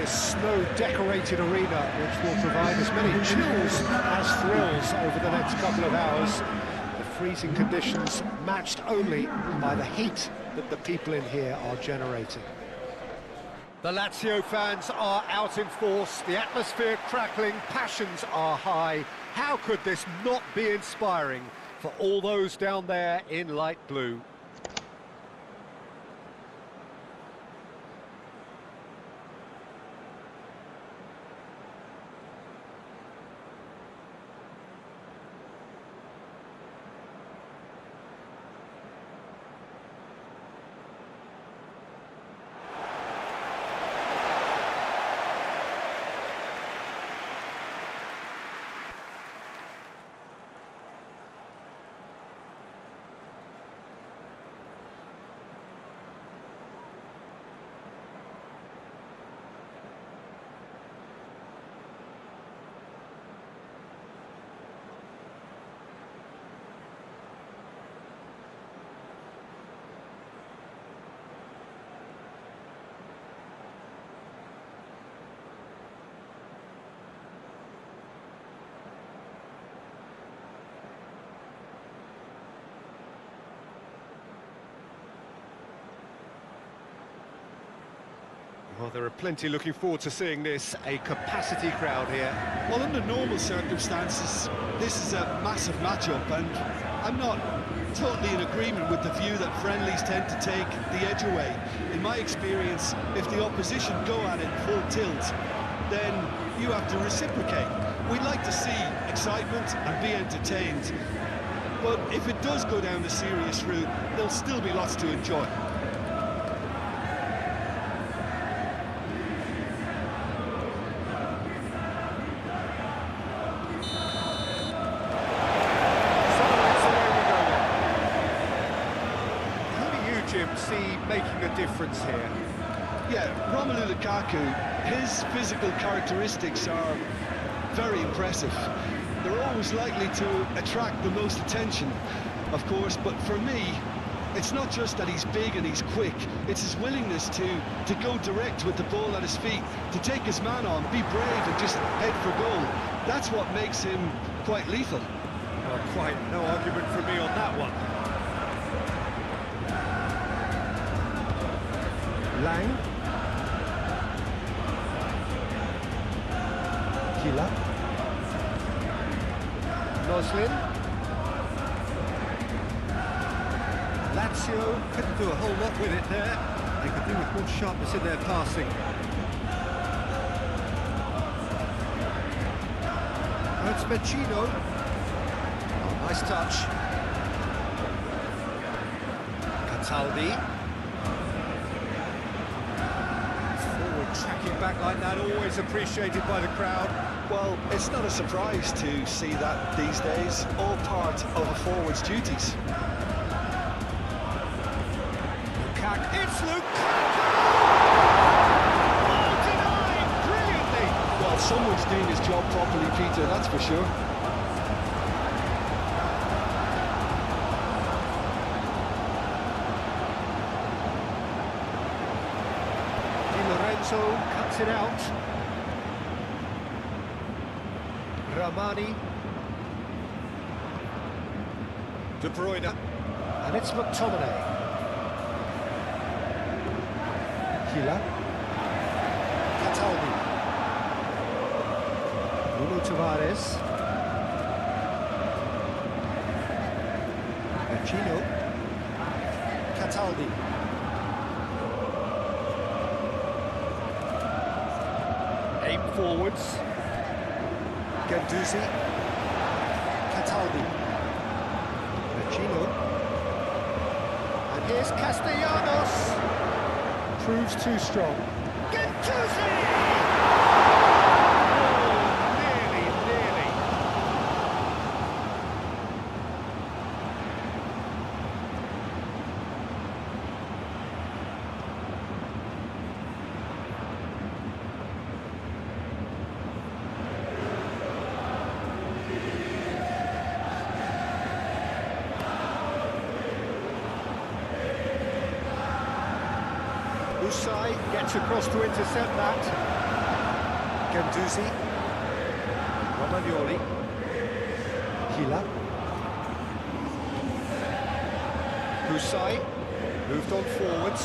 this snow-decorated arena, which will provide as many chills as thrills over the next couple of hours. The freezing conditions matched only by the heat that the people in here are generating. The Lazio fans are out in force, the atmosphere crackling, passions are high. How could this not be inspiring for all those down there in light blue? Well, there are plenty looking forward to seeing this, a capacity crowd here. Well, under normal circumstances, this is a massive matchup, and I'm not totally in agreement with the view that friendlies tend to take the edge away. In my experience, if the opposition go at it full tilt, then you have to reciprocate. We'd like to see excitement and be entertained, but if it does go down the serious route, there'll still be lots to enjoy. See making a difference here? Yeah, Romelu Lukaku, his physical characteristics are very impressive. They're always likely to attract the most attention, of course, but for me, it's not just that he's big and he's quick, it's his willingness to go direct with the ball at his feet, to take his man on, be brave and just head for goal. That's what makes him quite lethal. Well, quite no argument from me on that one. Lang. Kila. Noslin. Lazio couldn't do a whole lot with it there. They could do with more sharpness in their passing. It's Mechino. Oh, nice touch. Cataldi. Tracking back like that, always appreciated by the crowd. Well, it's not a surprise to see that these days, all part of a forward's duties. Lukaku, it's Lukaku! Oh, denied brilliantly! Well, someone's doing his job properly, Peter, that's for sure. Cuts it out. Ramani. De Bruyne. And it's McTominay. Kila. Cataldi. Unauthorized. Gino. Cataldi. Aim forwards. Guendouzi. Cataldi. Gino. And here's Castellanos. Proves too strong. Guendouzi! Usai gets across to intercept that. Gendouzi, Romagnoli, Hila, Husai, moved on forwards.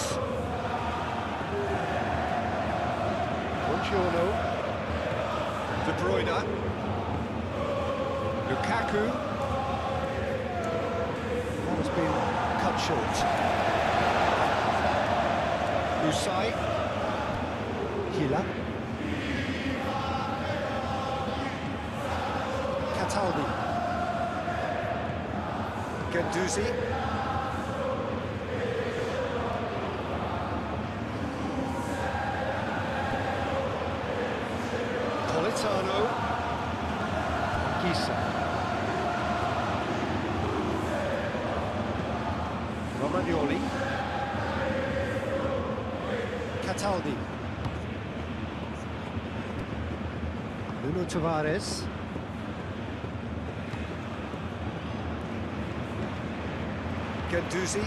Buongiorno, De Bruyne, Lukaku. That has been cut short. Husai, Hila, Cataldi, Gendouzi, Politano, Gisa, Romagnoli, Cataldi, Unauthorized, Gendouzi,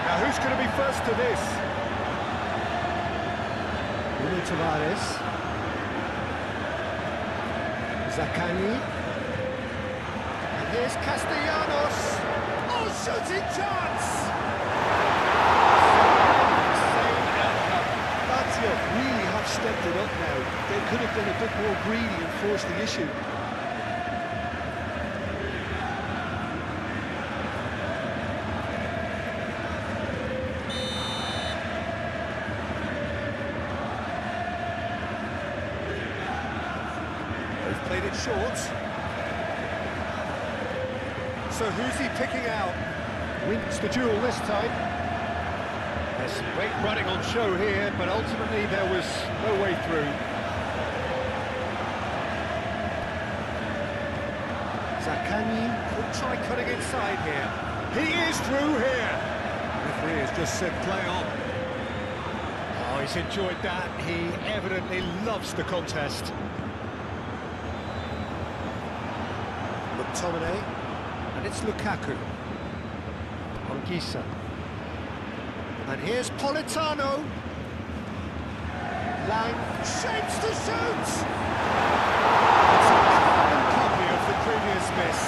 now who's going to be first to this? Unauthorized, Zaccagni, and here's Castellanos. Oh, shooting chance! Same outcome. Lazio really have stepped it up now. They could have been a bit more greedy and forced the issue. They've played it short. So who's he picking out? Wins the duel this time. There's some great running on show here, but ultimately there was no way through. Zaccagni could try cutting inside here. He is through here. The referee has just said play on. Oh, he's enjoyed that. He evidently loves the contest. McTominay. And it's Lukaku. Anguissa. And here's Politano. Lang shapes to shoot! It's a carbon copy of the previous miss.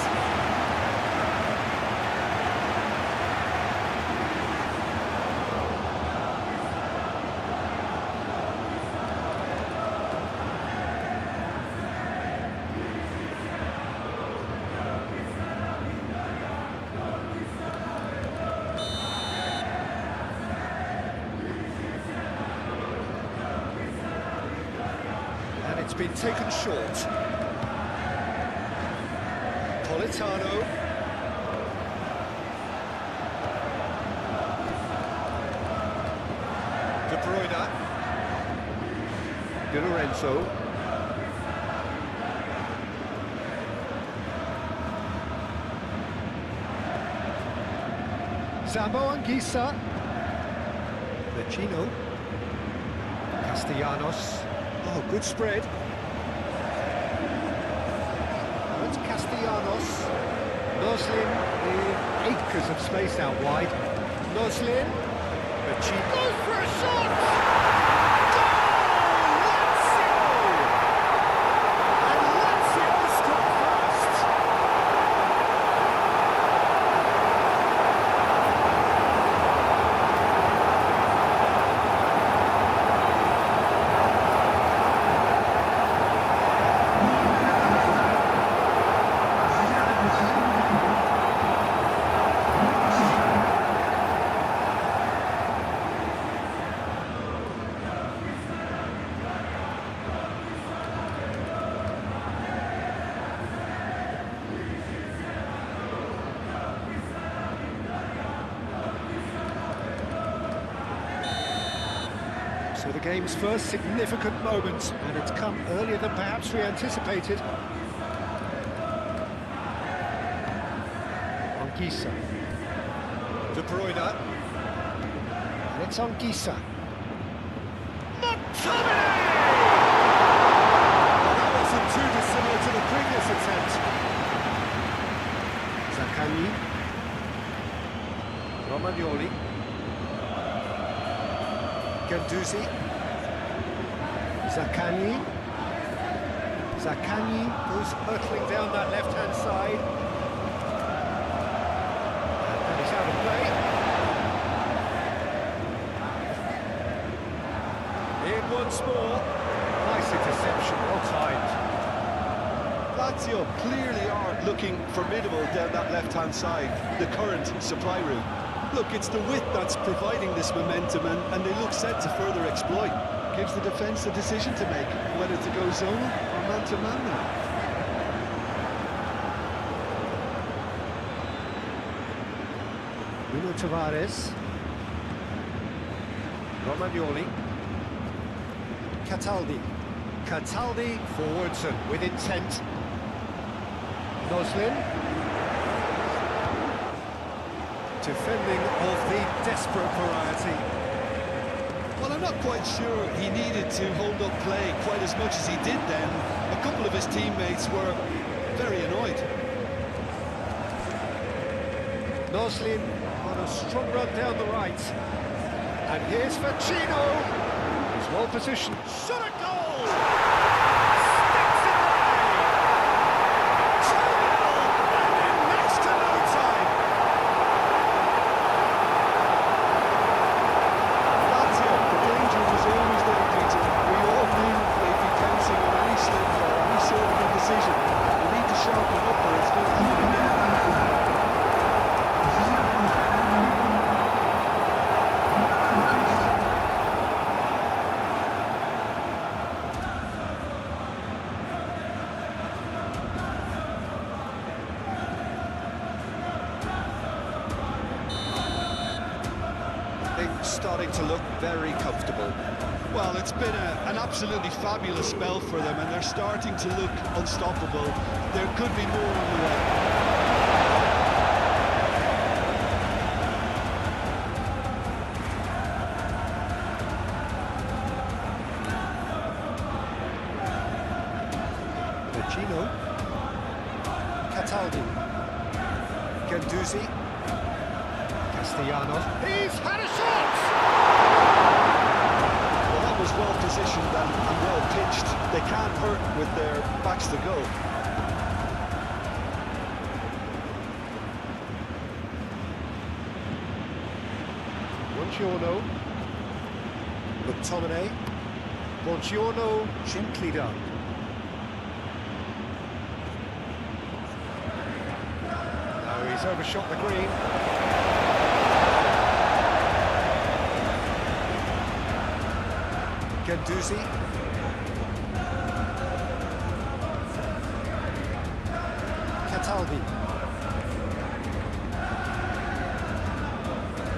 It's been taken short. Politano. De Bruyne. Di Lorenzo. Zambo Anguissa. Vecino. Castellanos. Oh, good spread. Now it's Castellanos. Noslin, the acres of space out wide. Noslin. Vecino goes for a shot! Goal! Lazio! And Lazio struck first. So the game's first significant moment, and it's come earlier than perhaps we anticipated. Anguissa. De Bruyne. And it's Anguissa. McTominay! Well, that wasn't too dissimilar to the previous attempt. Zaccagni. Romagnoli. Ganduzi. Zaccagni. Zaccagni goes hurtling down that left-hand side. And he's out of play. In once more. Nice interception, well timed. Lazio clearly are looking formidable down that left-hand side, the current supply route. Look, it's the width that's providing this momentum, and they look set to further exploit. Gives the defence a decision to make, whether to go zonal or man-to-man now. Unauthorized. Romagnoli. Cataldi. Cataldi forwards and with intent. Noslin. Defending of the desperate variety. Well, I'm not quite sure he needed to hold up play quite as much as he did then. A couple of his teammates were very annoyed. Noslin on a strong run down the right. And here's Vecino. He's well positioned. Shot a goal! Sticks it away! 2-0, and in next to no time. Lazio, the danger was always there, Peter. We all knew they'd be pouncing on any slip or any sort of indecision. They need to sharpen up or it's going to happen again. Starting to look very comfortable. Well, it's been an absolutely fabulous spell for them, and they're starting to look unstoppable. There could be more on the way. Vecino. Cataldi. Ganduzi. Castellanos. He's had a shot! Well, that was well positioned and well pitched. They can't hurt with their backs to goal. Buongiorno. McTominay. Buongiorno, gently done. No, he's overshot the green. Ganduzi. Cataldi.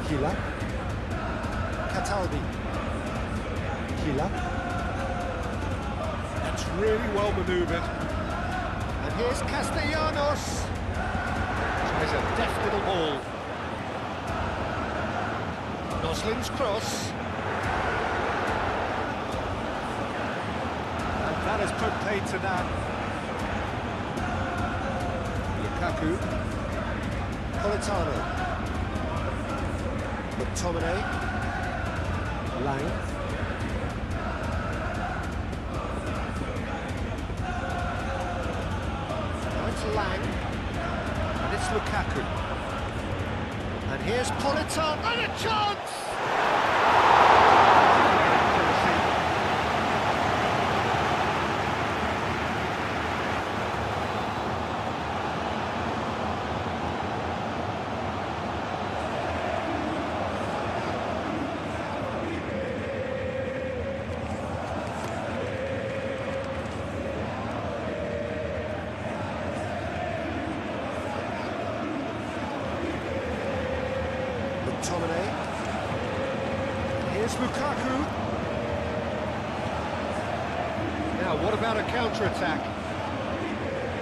Hila. Cataldi. Hila. That's really well manoeuvred. And here's Castellanos. Tries a deft little ball. Noslin's cross. That has put paid to that. Lukaku. Politano. McTominay. Lang. Now it's Lang. And it's Lukaku. And here's Politano. And a chance! McTominay. Here's Lukaku. Now, what about a counter-attack?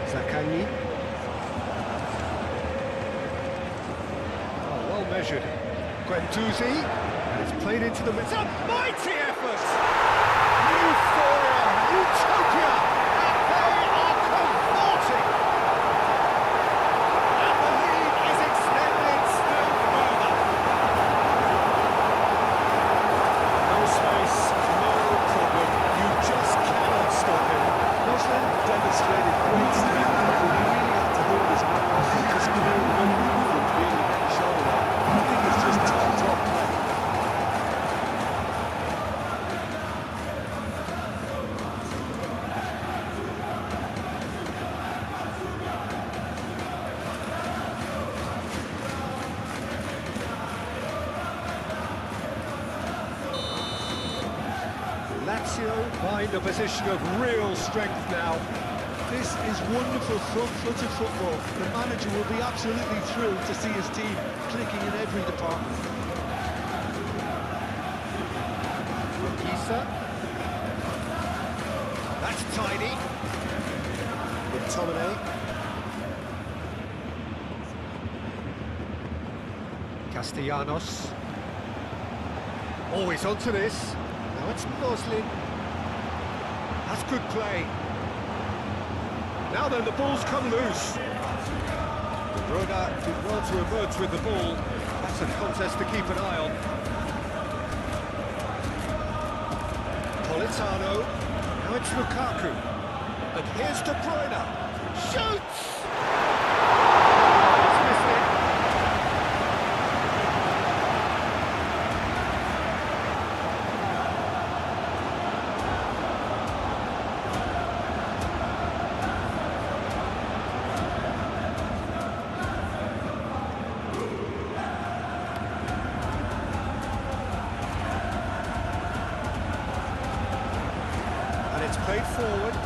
Zaccagni. Oh, well measured. Guendouzi. And it's played into the... It's a mighty effort! Euphoria! Utopia! And they are comforting! And the lead is extended still further. No Lazio find a position of real strength now. This is wonderful front-footed football. The manager will be absolutely thrilled to see his team clicking in every department. Issa. That's tiny. McTominay. Castellanos. Always onto this. Now it's Moslin. That's good play. Now then, the ball's come loose. Broda did well to emerge with the ball. That's a contest to keep an eye on. Politano. Now it's Lukaku. And here's De Bruyne. Shoots! It's missed it. It's played forward.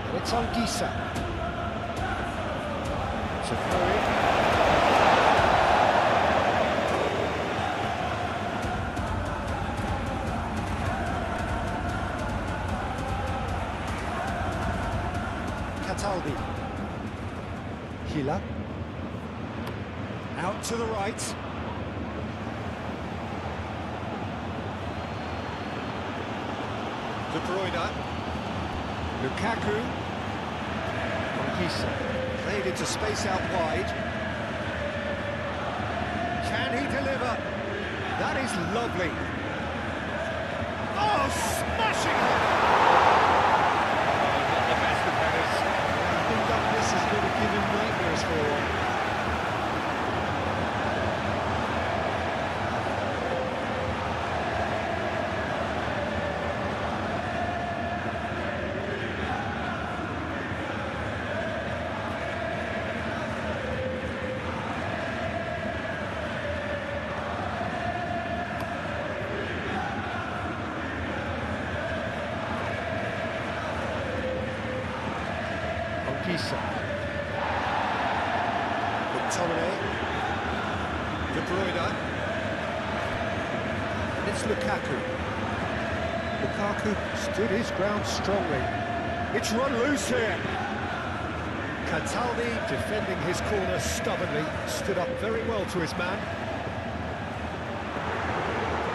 And it's on Gisa. It's a throw-in. Cataldi. Hila. Out to the right. De Bruyne. Lukaku. Konisa. Played into space out wide. Can he deliver? That is lovely. Oh, smashing it! Not the best of headers. I think that this is going to give him nightmares for a while. Gisa. McTominay. De Bruyne. And it's Lukaku. Lukaku stood his ground strongly. It's run loose here. Cataldi defending his corner stubbornly. Stood up very well to his man.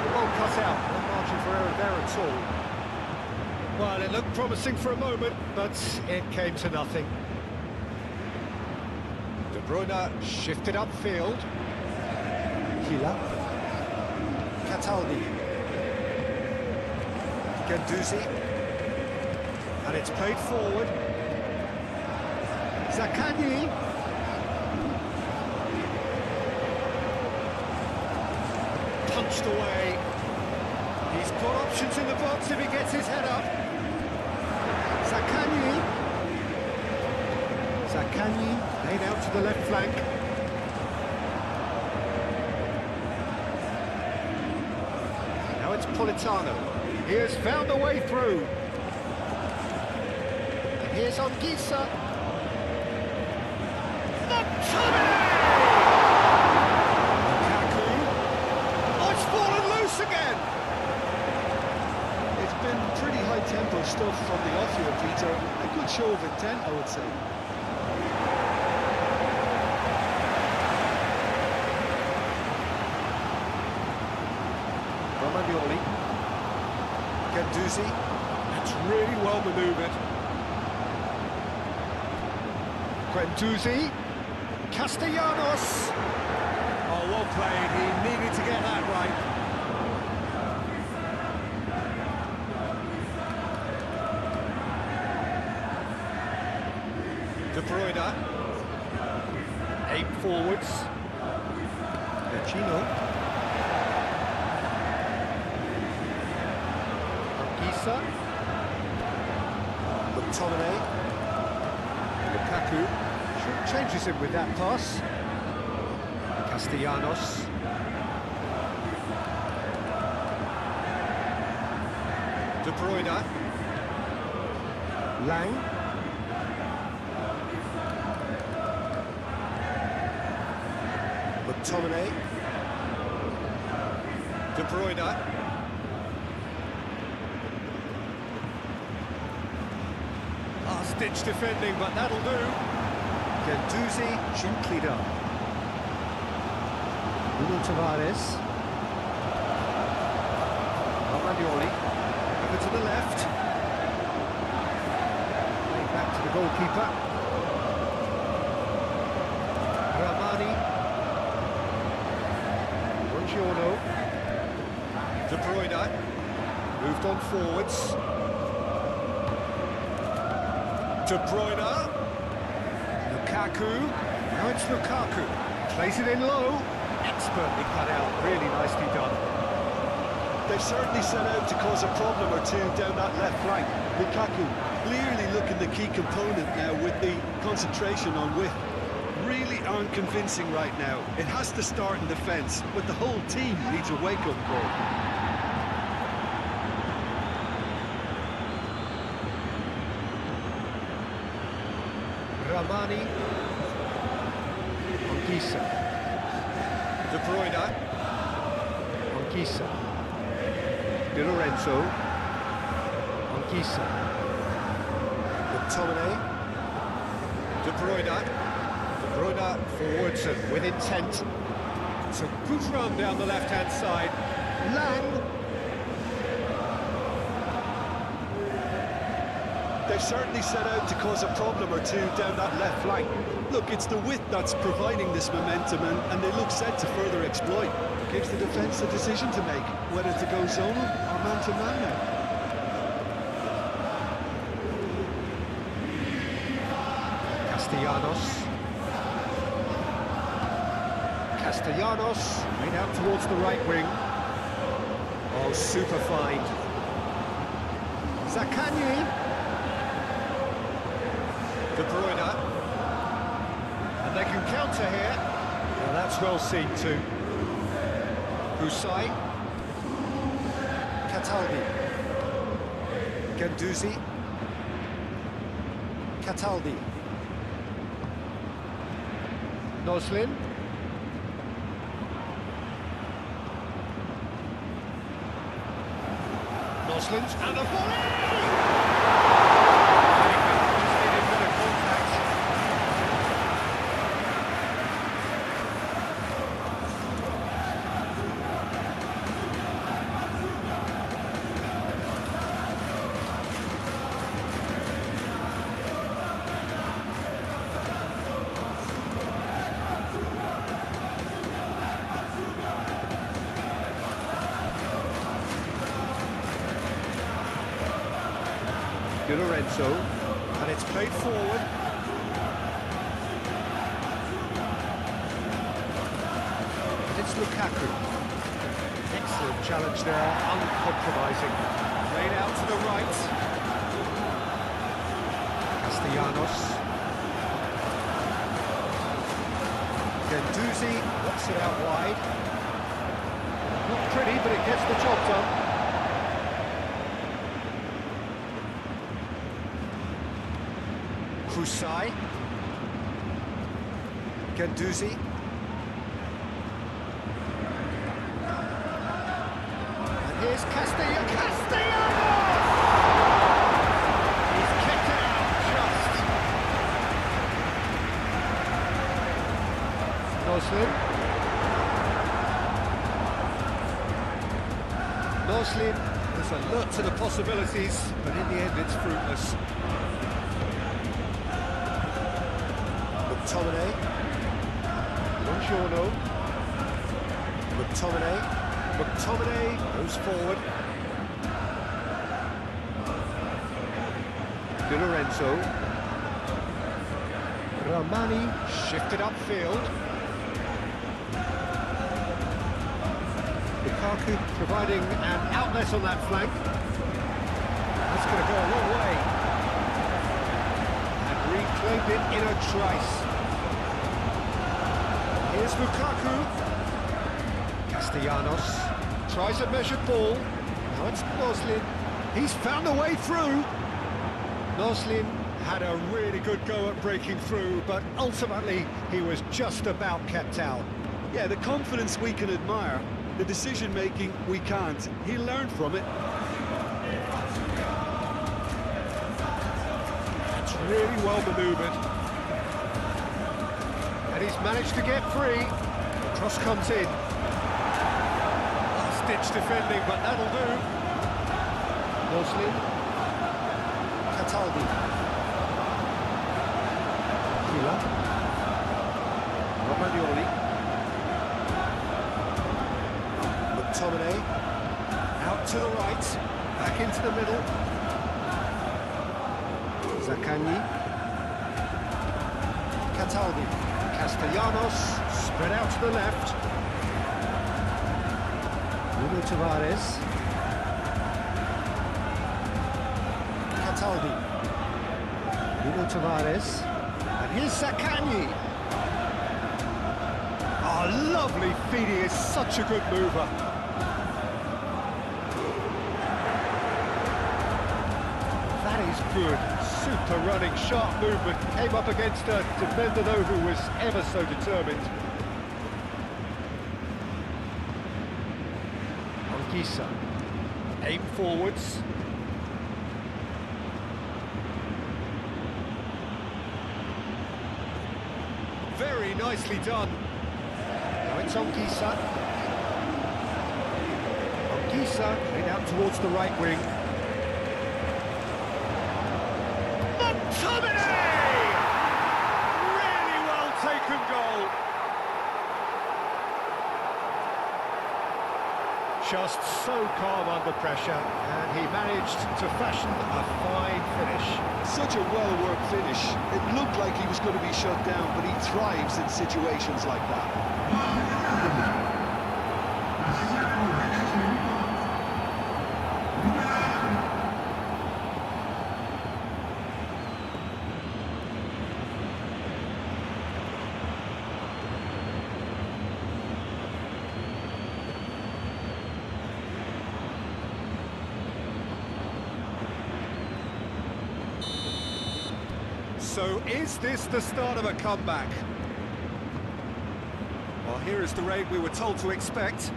Well cut out. No margin for error there at all. Well, it looked promising for a moment, but it came to nothing. De Bruyne shifted upfield. Hila. Cataldi. Guendouzi. And it's played forward. Zaccagni. Punched away. He's got options in the box if he gets his head up. Zaccagni laid out to the left flank. Now it's Politano. He has found a way through. And here's Anguissa. Lukaku. Oh, it's fallen loose again. It's been pretty high-tempo stuff from the off here, Peter. A good show of intent, I would say. Romagnoli. Guendouzi. That's really well manoeuvred. Guendouzi. Castellanos. Oh, well played. He needed to get that right. De Bruyne. 8 forwards. Vecino. Anguissa. McTominay. Lukaku. Changes him with that pass. Castellanos. De Bruyne. Lang. McTominay. De Bruyne. Last-ditch defending, but that'll do. Gendouzi, gently done. Unauthorized. Romagnoli. Over to the left. Played back to the goalkeeper. Ramani. Buongiorno. De Bruyne. Moved on forwards. De Bruyne. Lukaku. Now it's Lukaku. Plays it in low. Expertly cut out. Really nicely done. They've certainly set out to cause a problem or two down that left flank. Lukaku clearly looking the key component now with the concentration on width. Really aren't convincing right now. It has to start in defence, but the whole team needs a wake-up call. Ramani. Anguissa. De Bruyne. Anguissa. Di Lorenzo. Anguissa. McTominay. De Bruyne. De Bruyne forwards and with intent. It's a good run down the left-hand side. Lang. They've certainly set out to cause a problem or two down that left flank. Look, it's the width that's providing this momentum, and they look set to further exploit. Gives the defence a decision to make, whether to go zonal or man-to-man now. Castellanos, made out towards the right wing. Oh, super find. Zaccagni. De Bruyne. And they can counter here. Well, that's well seen too. Husai. Cataldi. Gendouzi. Cataldi. Noslin. Noslin's and the volley! Di Lorenzo, and it's played forward. And it's Lukaku. Excellent challenge there, uncompromising. Played out to the right. Castellanos. Gendouzi knocks it out wide. Not pretty, but it gets the job done. Husai. Gendouzi. And here's Castellanos! He's kicked it out just. Noslin. Noslin is alert to the possibilities, but in the end it's fruitless. McTominay. Buongiorno. McTominay. McTominay goes forward. Di Lorenzo. Ramani shifted upfield. Lukaku providing an outlet on that flank. That's going to go a long way. And reclaimed it in a trice. Here's Lukaku. Castellanos tries a measured ball. Now it's Noslin. He's found a way through. Noslin had a really good go at breaking through, but ultimately he was just about kept out. Yeah, the confidence we can admire, the decision-making we can't. He learned from it. It's really well manoeuvred. And he's managed to get free. The cross comes in. Last-ditch defending, but that'll do. Noslin. Cataldi. Kila. Romagnoli. McTominay. Out to the right. Back into the middle. Zaccagni. Cataldi. Castellanos. Spread out to the left. Unauthorized. Cataldi. Unauthorized. And here's Zaccagni. Oh, lovely feed. He is such a good mover. That is good. Super running, sharp movement. Came up against a defender, though, who was ever so determined. Anguissa. Aim forwards. Very nicely done. Now it's Anguissa. Anguissa played out towards the right wing. McTominay! Really well taken goal. Just so calm under pressure, and he managed to fashion a fine finish. Such a well-worked finish. It looked like he was going to be shut down, but he thrives in situations like that. So is this the start of a comeback? Well, here is the rate we were told to expect.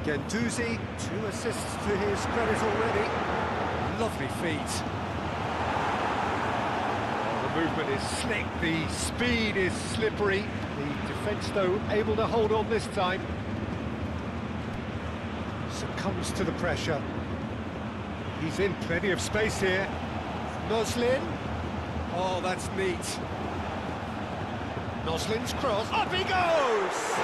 Guendouzi, 2 assists to his credit already. Lovely feet. Oh, the movement is slick, the speed is slippery. The defence, though, able to hold on this time. Succumbs to the pressure. He's in plenty of space here. Noslin. Oh, that's neat. Noslin's cross. Up he goes!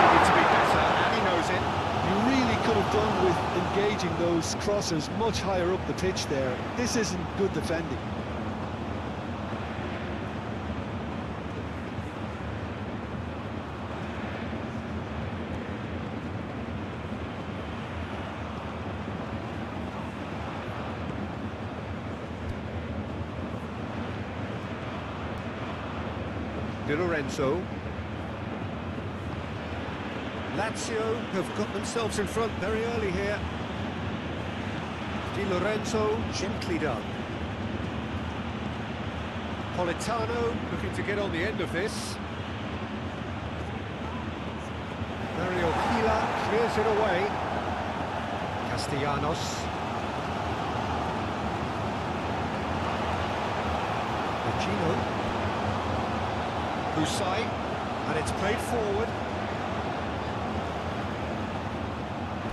Needed to be better, and he knows it. You really could have done with engaging those crosses much higher up the pitch there. This isn't good defending. Di Lorenzo. Lazio have got themselves in front very early here. Di Lorenzo, gently done. Politano looking to get on the end of this. Mario Kila clears it away. Castellanos. Gino. Usai, and it's played forward.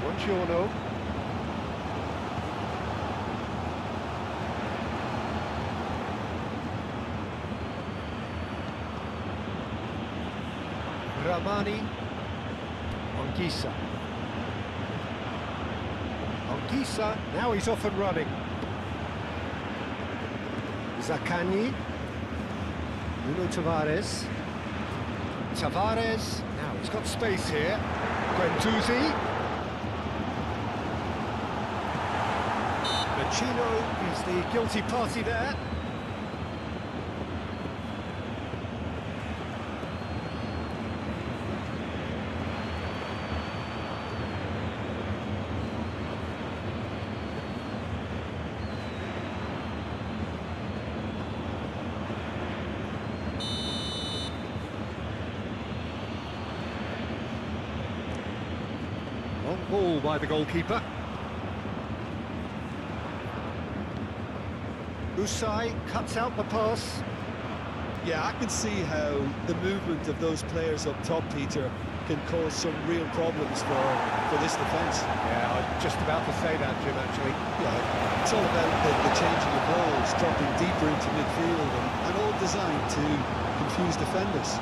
Buongiorno. Ramani. Anguissa. Anguissa, now he's off and running. Zaccagni. Unauthorized. Tavares, now he's got space here. Guendouzi. Machino is the guilty party there. ball by the goalkeeper. Usai cuts out the pass. Yeah, I can see how the movement of those players up top, Peter, can cause some real problems for this defence. Yeah, I'm just about to say that, Jim, actually. Yeah, it's all about the changing of roles, dropping deeper into midfield, and all designed to confuse defenders.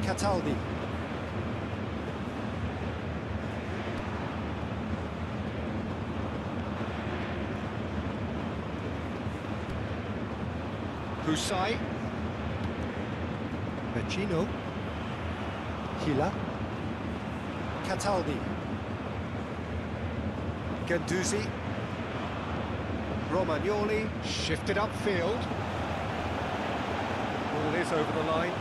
Cataldi. Usai. Vecino. Hila. Cataldi. Guendouzi. Romagnoli shifted upfield. Ball is over the line.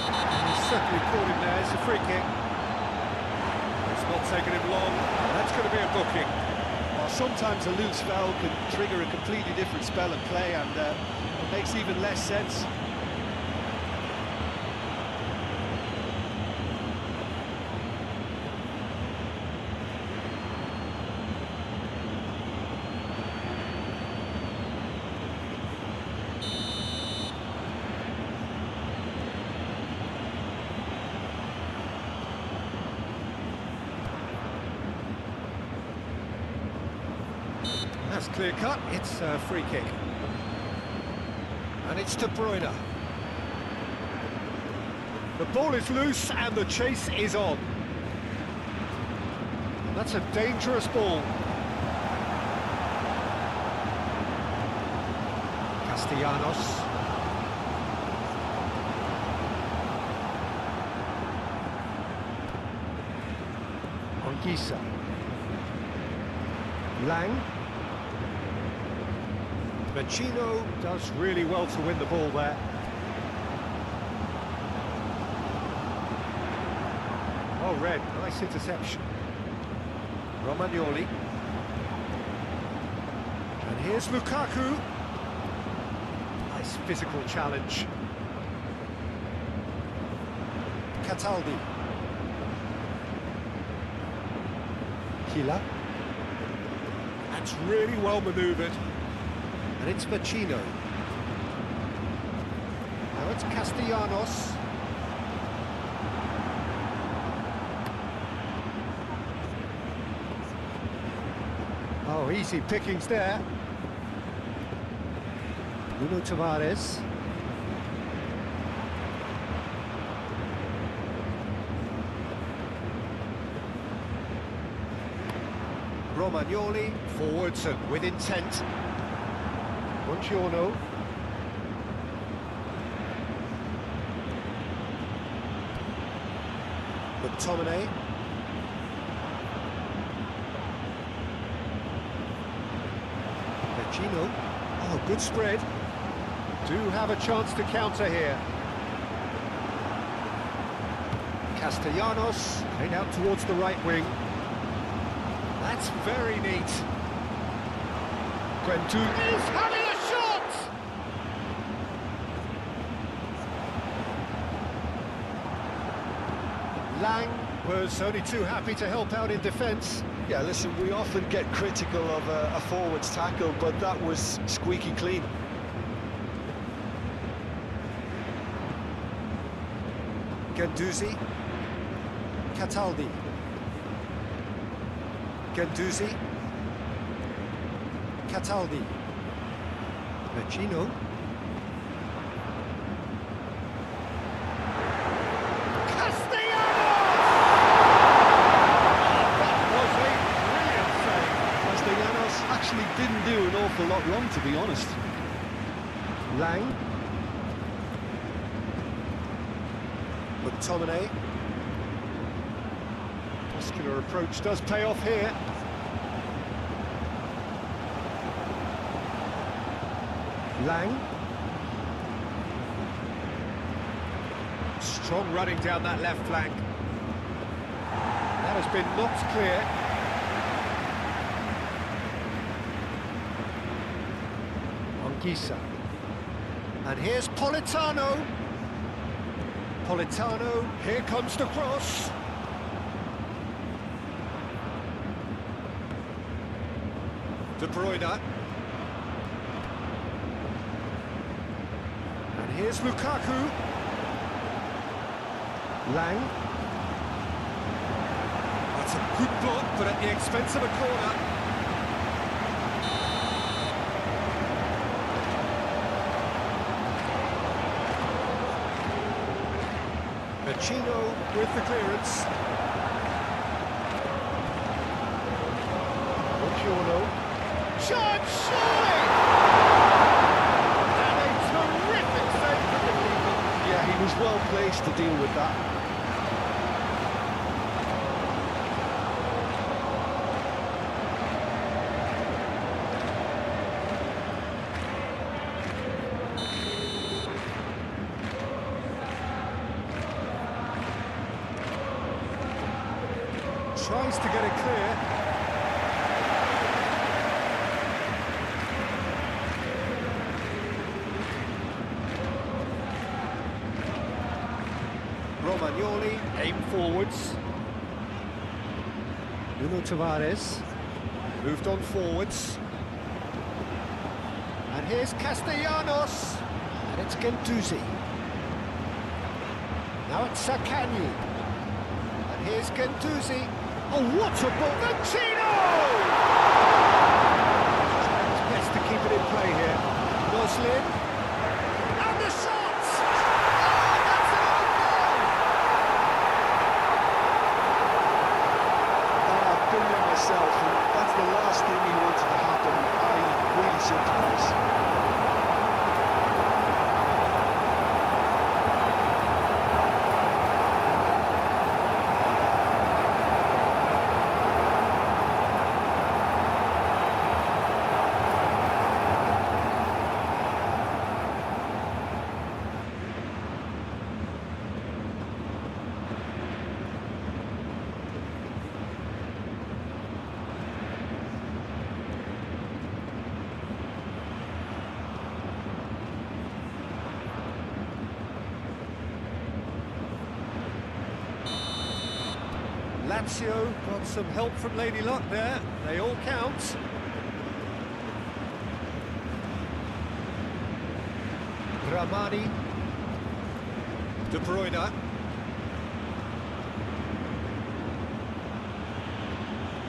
He's certainly caught him there. It's a free kick. It's not taken him long. That's going to be a booking. Well, sometimes a loose foul can trigger a completely different spell of play, and it makes even less sense. That's clear cut. It's a free kick. And it's De Bruyne. The ball is loose and the chase is on. That's a dangerous ball. Castellanos. Anguissa. Lang. Vecino does really well to win the ball there. Oh, Red, nice interception. Romagnoli. And here's Lukaku. Nice physical challenge. Cataldi. Hila. That's really well manoeuvred. And it's Vecino. Now it's Castellanos. Oh, easy pickings there. Unauthorized. Romagnoli forwards and with intent. Buongiorno. McTominay. Vecino. Oh, good spread. Do have a chance to counter here. Castellanos played out towards the right wing. That's very neat. Guendouzi is having a shot! Lang was only too happy to help out in defence. Yeah, listen, we often get critical of a forward's tackle, but that was squeaky clean. Guendouzi. Cataldi. Guendouzi. Cataldi. Vecino. Castellanos! That was a brilliant save. Castellanos actually didn't do an awful lot wrong, to be honest. Lang. McTominay. Muscular approach does pay off here. Lang. Strong running down that left flank. That has been knocked clear. Anguissa. And here's Politano. Politano, here comes the cross. De Bruyne. And here's Lukaku. Lang. That's a good block, but at the expense of a corner. Chino with the clearance. Buongiorno. Shot, surely! And a terrific save from the keeper. Yeah, he was well placed to deal with that. Tries to get it clear. Romagnoli, aim forwards. Unauthorized, moved on forwards. And here's Castellanos. And it's Gendouzi. Now it's Sakani. And here's Gendouzi. Oh, what a ball! Vecino! It's best to keep it in play here. Moslin. And the shot! Oh, that's an own goal! Oh, I've been there myself, and that's the last thing he wanted to happen. I really sympathise. Lazio got some help from Lady Luck there. They all count. Ramani. De Bruyne.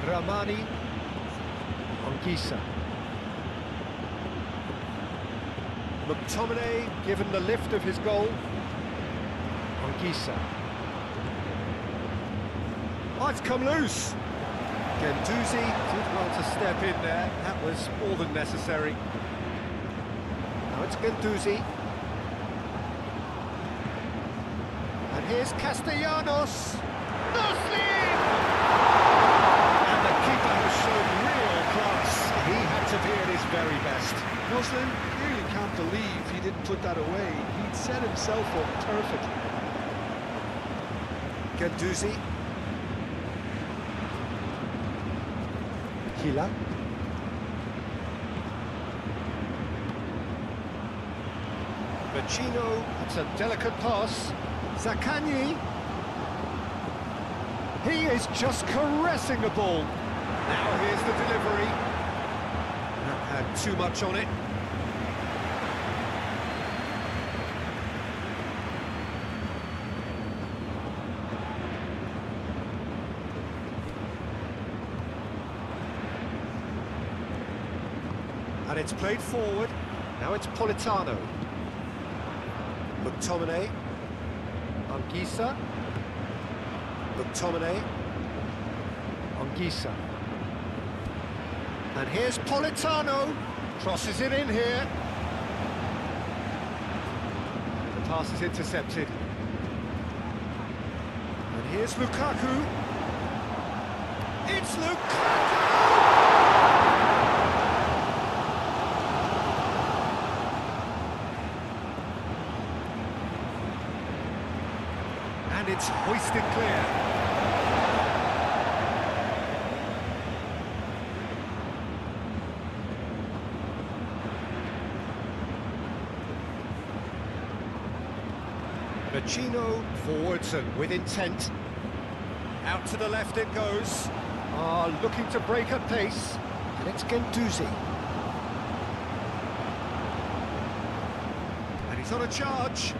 Ramani. Anguissa. McTominay given the lift of his goal. Anguissa. Oh, it's come loose. Gendouzi did well to step in there. That was more than necessary. Now it's Gendouzi. And here's Castellanos. Muslim! And the keeper has shown real class. He had to be at his very best. Muslim, here you can't believe he didn't put that away. He'd set himself up perfectly. Gendouzi. Hila. Vecino, it's a delicate pass. Zakani. He is just caressing the ball. Now here's the delivery. That had too much on it. And it's played forward. Now it's Politano. McTominay. Anguissa. McTominay. Anguissa. And here's Politano. Crosses it in here. The pass is intercepted. And here's Lukaku. It's Lukaku! And it's hoisted clear. Vecino forwards and with intent. Out to the left it goes. Looking to break at pace. And it's Gendouzi. And he's on a charge.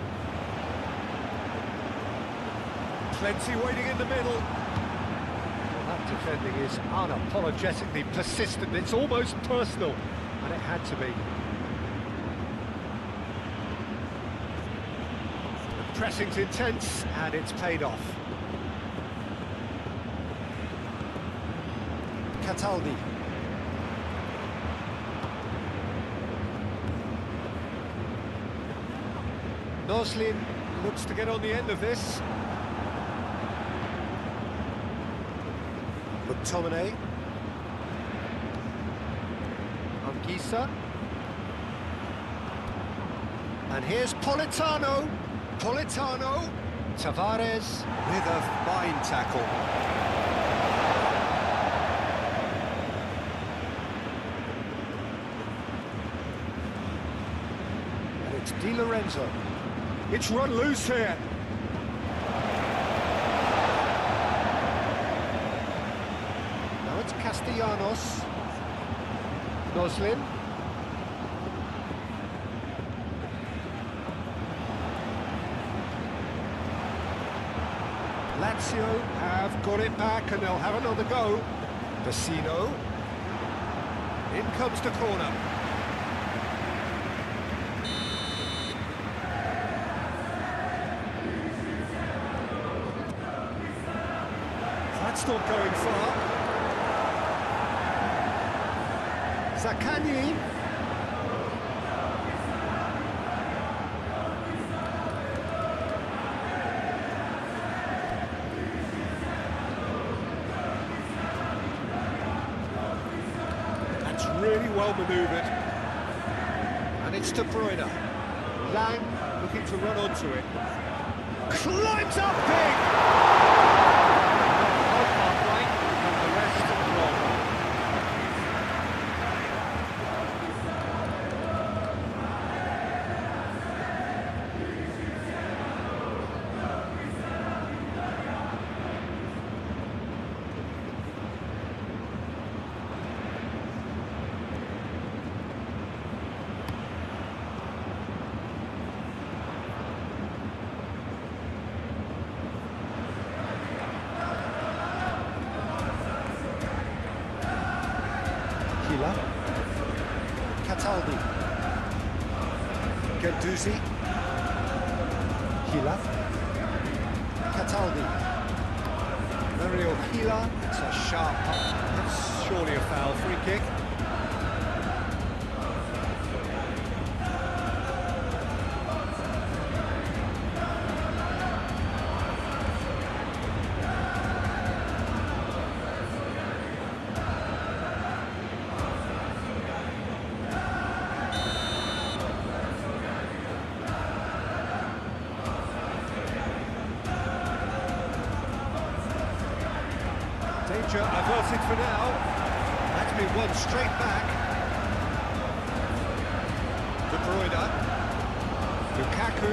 Plenty waiting in the middle. Well, that defending is unapologetically persistent. It's almost personal. And it had to be. Pressing's intense, and it's paid off. Cataldi. Noslin looks to get on the end of this. McTominay. Anguissa. And here's Politano. Politano, Tavares with a fine tackle. And it's Di Lorenzo. It's run loose here. Now it's Castellanos. Noslin. Lazio have got it back and they'll have another go. Vecino. In comes the corner. That's not going far. Zaccagni. Really well manoeuvred. And it's De Bruyne. Lang looking to run onto it. Climbs up big! Right, and the rest wrong. Cataldi. Gendouzi. Hila. Cataldi. Mario Hila. It's a sharp puck. That's surely a foul. Free kick. Danger averted for now. That's been won straight back. De Bruyne. Lukaku.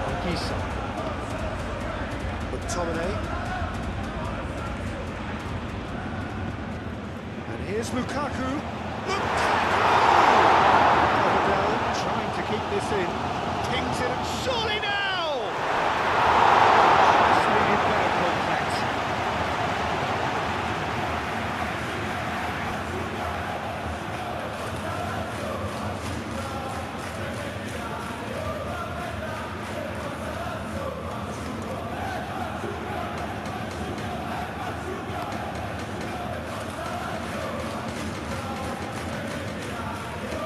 Anguissa. McTominay. And here's Lukaku. Lukaku! Cover down, trying to keep this in. Pings it and surely now! It's really better contact.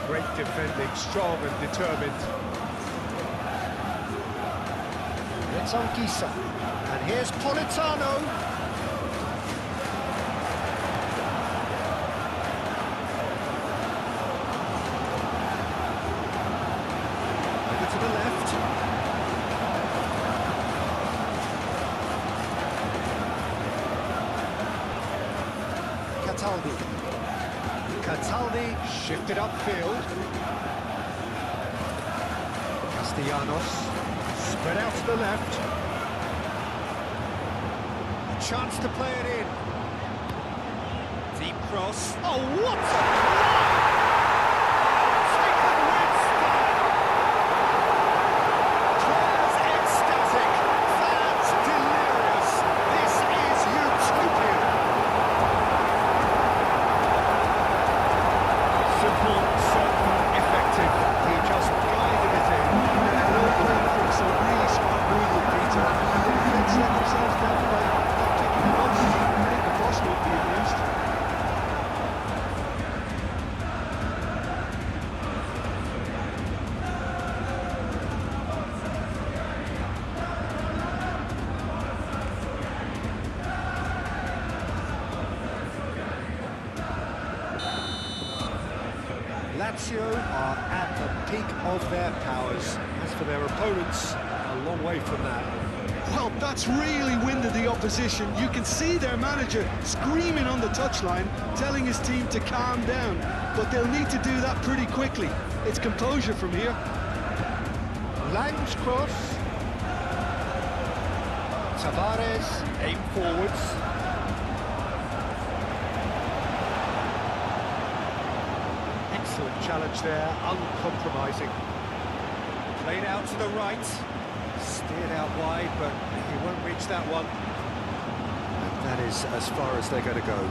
Great defending, strong and determined. It's Anguissa. And here's Politano. Over to the left. Cataldi. Cataldi shifted upfield. Castellanos spread out to the left. A chance to play it in. Deep cross. Oh, what a try! Taken with style. Players ecstatic. Fans delirious. This is utopian. Simple, certain, effective. He just guided it in. It's a really smart move with Peter. And the defence let themselves down by not kicking it off. I think the boss would be amused. Lazio are at the peak of their powers. As for their opponents, a long way from that. Well, that's really winded the opposition. You can see their manager screaming on the touchline, telling his team to calm down. But they'll need to do that pretty quickly. It's composure from here. Lang's cross. Tavares aim forwards. Excellent challenge there, uncompromising. Played out to the right, steered out wide, but he won't reach that one. And that is as far as they're going to go.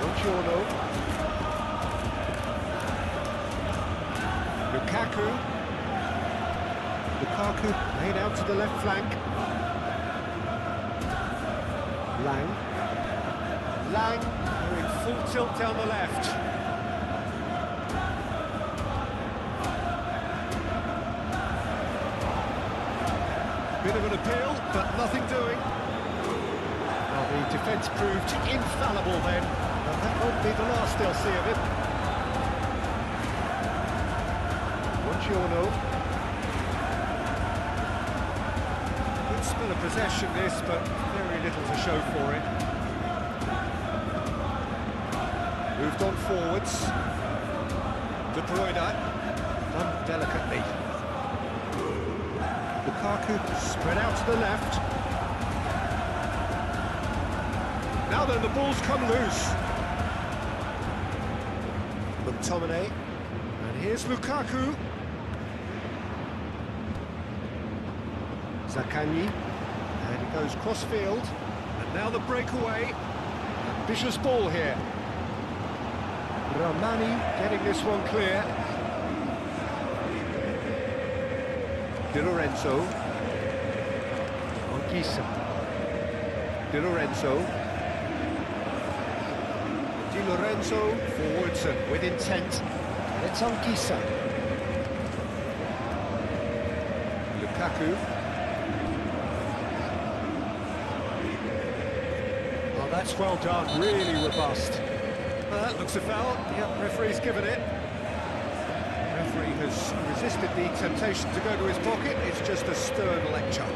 Buongiorno. Lukaku laid out to the left flank. Lang going full tilt down the left. Bit of an appeal, but nothing doing. Well, the defence proved infallible then, and that won't be the last they'll see of it. Buongiorno. Good spell of possession this, but very little to show for it. Moved on forwards. De Bruyne done delicately. Lukaku spread out to the left. Now then, the ball's come loose. McTominay, and here's Lukaku. Zaccagni, and he goes cross-field, and now the breakaway. Ambitious ball here. Ramani getting this one clear. Di Lorenzo. Anguissa. Di Lorenzo. Di Lorenzo forwards and with intent. And it's Anguissa. Lukaku. Oh, that's well done, really robust. Well, that looks a foul. Yep, referee's given it. Referee has resisted the temptation to go to his pocket. It's just a stern lecture.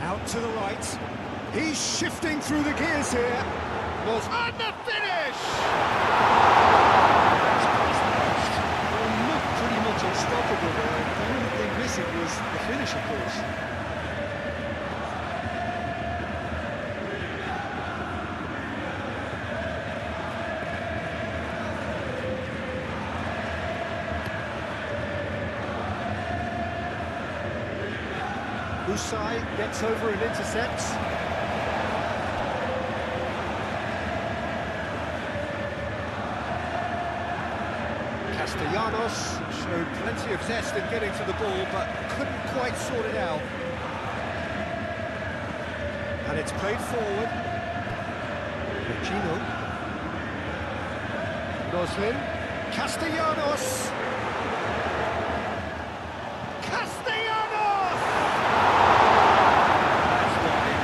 Out to the right. He's shifting through the gears here. Was on the finish! Well, looked pretty much unstoppable there. The only thing missing was the finish, of course. Usai gets over and intercepts. Castellanos showed plenty of zest in getting to the ball, but couldn't quite sort it out. And it's played forward. Gino. Noslin. Castellanos. Castellanos! That's wide.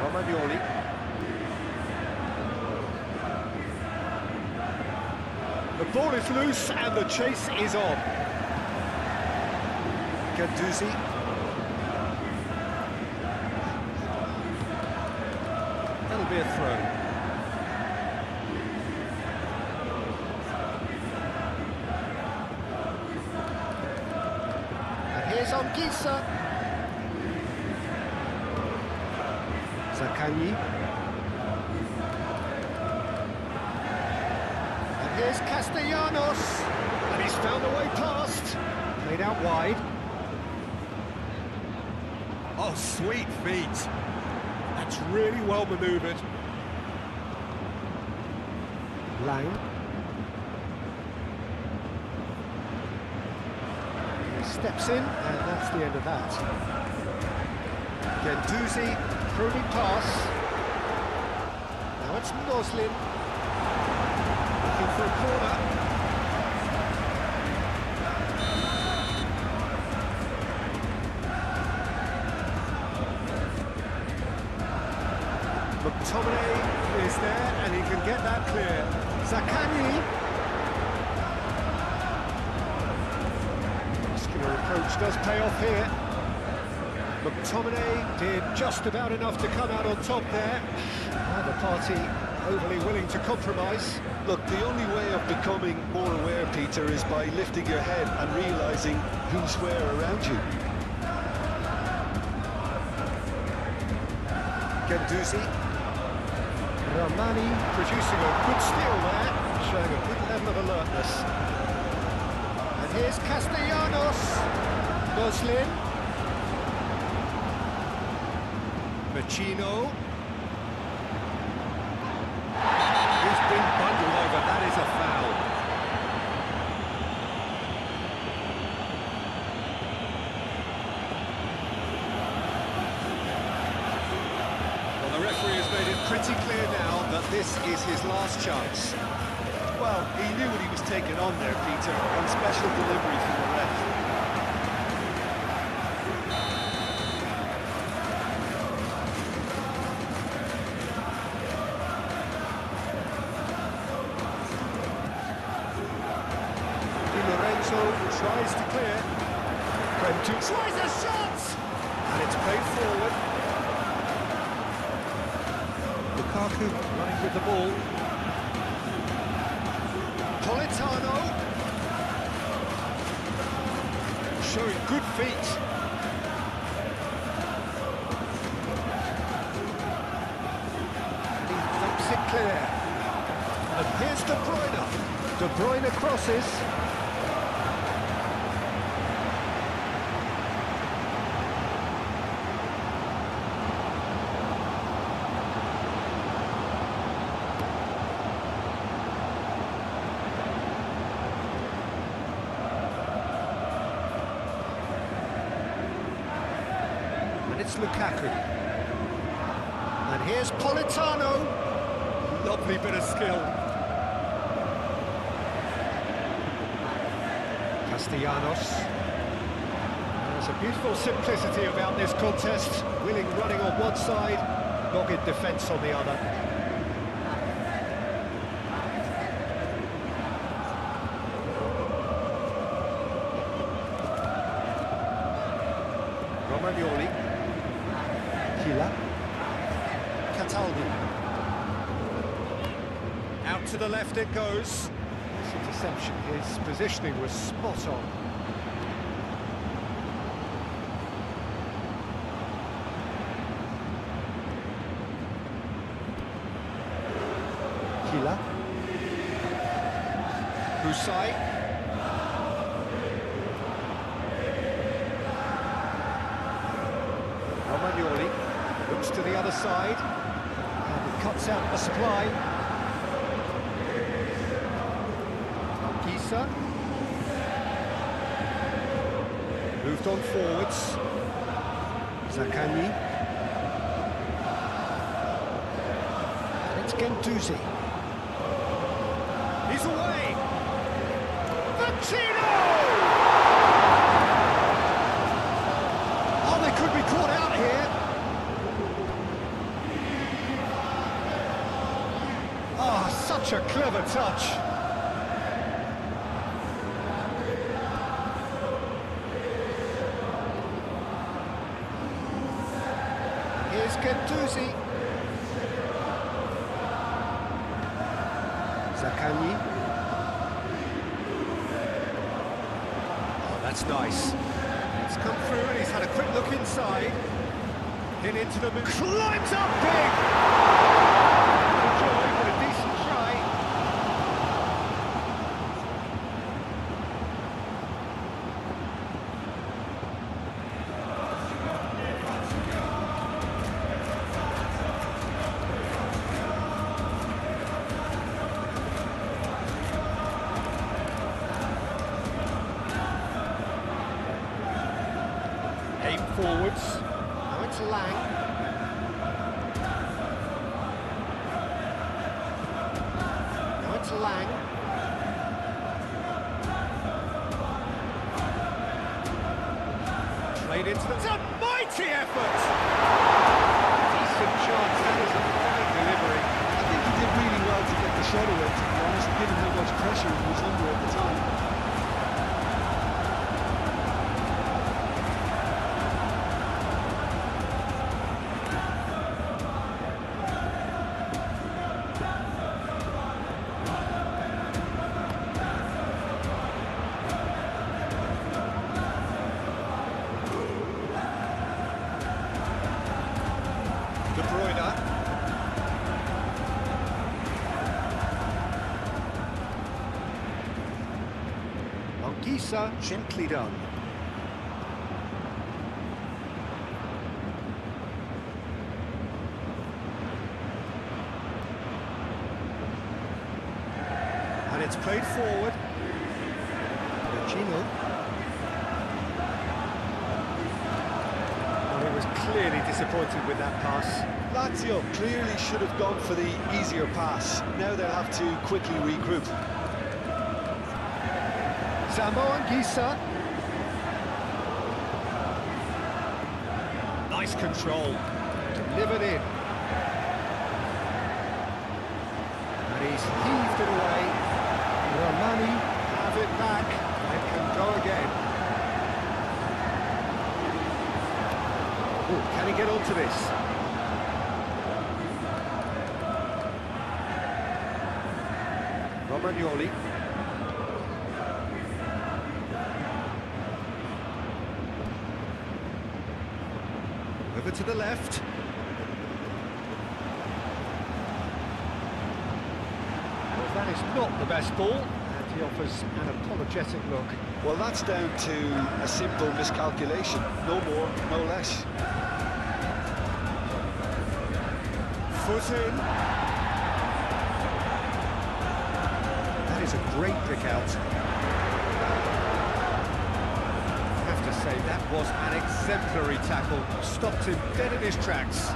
Romagnoli. The ball is loose and the chase is on. Guendouzi. That'll be a throw. And here's Anguissa. Zaccagni. And here's Castellanos. And he's found a way past. Played out wide. Oh, sweet feet. That's really well manoeuvred. Lang. He steps in, and that's the end of that. Guendouzi, pruning pass. Now it's Noslin. Looking for a corner. McTominay is there, and he can get that clear. Zaccagni. Muscular approach does pay off here. McTominay did just about enough to come out on top there. Neither party overly willing to compromise. Look, the only way of becoming more aware, Peter, is by lifting your head and realising who's where around you. Guendouzi. Ramani producing a good steal there, showing a good level of alertness. And here's Castellanos. Noslin. Machino. He's been bundled over, that is a foul. Well, the referee has made it pretty clear now that this is his last chance. Well, he knew what he was taking on there, Peter, and special delivery from the ref. Tries to clear. Quentin tries a shot! And it's played forward. Lukaku running with the ball. Politano. Showing good feet. He thumps it clear. And here's De Bruyne. De Bruyne crosses. It's Lukaku. And here's Politano. Lovely bit of skill. Castellanos. There's a beautiful simplicity about this contest. Willing running on one side, dogged defence on the other. Romagnoli. Cataldi. Out to the left it goes. To interception. His positioning was spot on. Kila. Husai. Romagnoli looks to the other side and cuts out the supply. Gisa moved on forwards. Zaccagni. And it's Gendouzi. He's away. Vecino! Oh, they could be caught out here. Oh, such a clever touch. Here's Gendouzi. Zaccagni. Oh, that's nice. He's come through and he's had a quick look inside. In into the move. Climbs up big! Joy with a decent try. Aim forwards. Now it's Lang. Now it's Lang. Played into the... It's a mighty effort! Decent chance, that is a fine delivery. I think he did really well to get the shot away, to be honest, given how much pressure he was under at the time. Gisa, gently done. And it's played forward. Gino. Well, he was clearly disappointed with that pass. Lazio clearly should have gone for the easier pass. Now they'll have to quickly regroup. Sambo and Gisa. Nice control. Delivered in. And he's heaved it away. Romani have it back. It can go again. Ooh, can he get onto this? Romagnoli. Over to the left. Well, that is not the best ball, and he offers an apologetic look. Well, that's down to a simple miscalculation. No more, no less. Foot in. That is a great pick out. Say that was an exemplary tackle, stopped him dead in his tracks.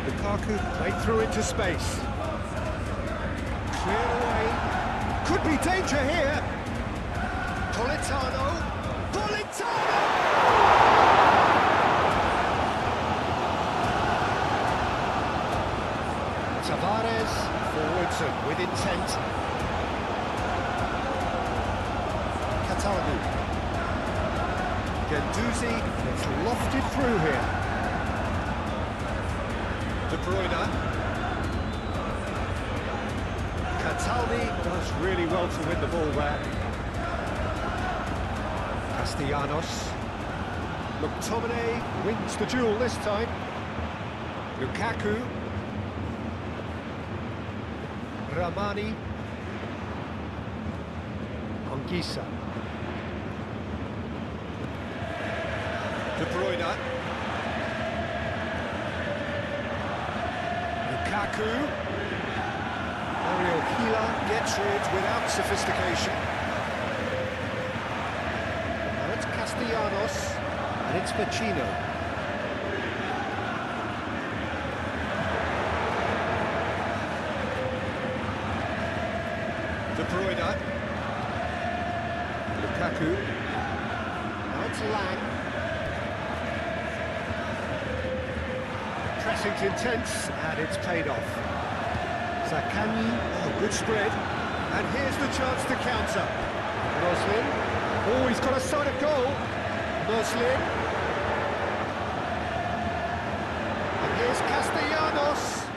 Lukaku played through into space. Cleared away. Could be danger here. Politano. Politano! Tavares forwards and with intent. Gendouzi, it's lofted through here. De Bruyne. Taldi does really well to win the ball there. Castellanos. McTominay wins the duel this time. Lukaku. Ramani. Anguissa. De Bruyne. Lukaku. Ariel Hila gets rid without sophistication. Now it's Castellanos, and it's Pacino. De Bruyne. Lukaku. Now it's Lang. Pressing's intense, and it's paid off. Sakani, oh, good spread, and here's the chance to counter. Roslin, oh, he's got a sight of goal. Roslin, and here's Castellanos,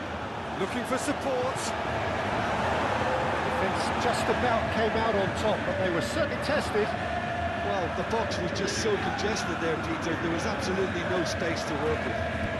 looking for support. Defence just about came out on top, but they were certainly tested. Well, the box was just so congested there, Peter, there was absolutely no space to work with.